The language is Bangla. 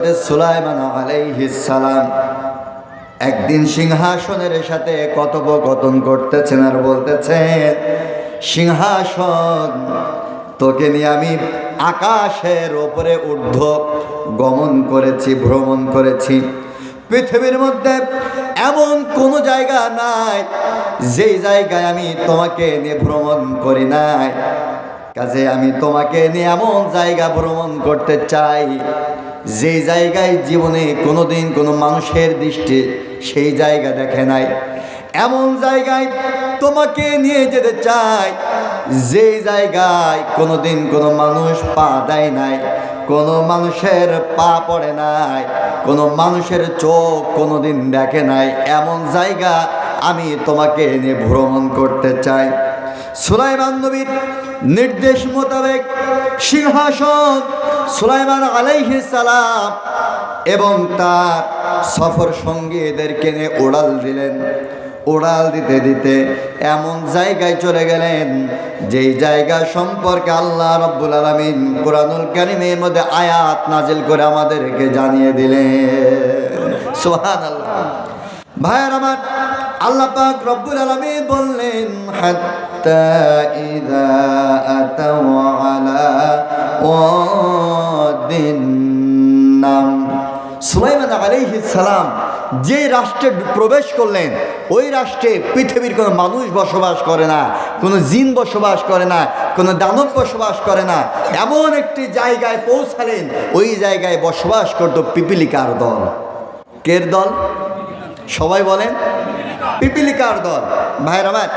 সুলাইমান আলাইহিস সালাম একদিন সিংহাসনের সাথে কথোপকথন করতেছেন আর বলতেছেন, সিংহাসন, তোকে নিয়ে আমি আকাশের ওপরে ঊর্ধ্ব গমন করেছি, ভ্রমণ করেছি। পৃথিবীর মধ্যে এমন কোনো জায়গা নাই যেই জায়গায় আমি তোমাকে নিয়ে ভ্রমণ করি নাই। কাজে আমি তোমাকে নিয়ে এমন জায়গা ভ্রমণ করতে চাই যে জায়গায় জীবনে কোনোদিন কোনো মানুষের দৃষ্টি সেই জায়গা দেখে নাই। এমন জায়গায় তোমাকে নিয়ে যেতে চাই যে জায়গায় কোনোদিন কোনো মানুষ পা দেয় নাই, কোনো মানুষের পা পড়ে নাই, কোনো মানুষের চোখ কোনোদিন দেখে নাই। এমন জায়গা আমি তোমাকে নিয়ে ভ্রমণ করতে চাই। সুলাইমান নবীর নির্দেশ মোতাবেক সিংহাসন সুলাইমান আলাইহিস সালাম এবং তার সফর সঙ্গীদেরকে নিয়ে উড়াল দিলেন। উড়াল দিতে দিতে এমন জায়গায় চলে গেলেন যেই জায়গা সম্পর্কে আল্লাহ রাব্বুল আলামিন কুরআনুল কারীমের মধ্যে আয়াত নাজিল করে আমাদেরকে জানিয়ে দিলেন। সুবহানাল্লাহ। ভাইয়ের আমার, আল্লাহ পাক রব্বুল আলামিন বললেন, হাত্তা ইযা আতাও আলা ওয়াদিন নাম। সুলাইমান আলাইহিস সালাম যে রাষ্ট্রে প্রবেশ করলেন, ওই রাষ্ট্রে পৃথিবীর কোনো মানুষ বসবাস করে না, কোনো জিন বসবাস করে না, কোনো দানব বসবাস করে না। এমন একটি জায়গায় পৌঁছালেন, ওই জায়গায় বসবাস করত পিপিলিকার দল। কের দল? সবাই বলেন, পিপিলিকার দল। ভাইয়ের আমার,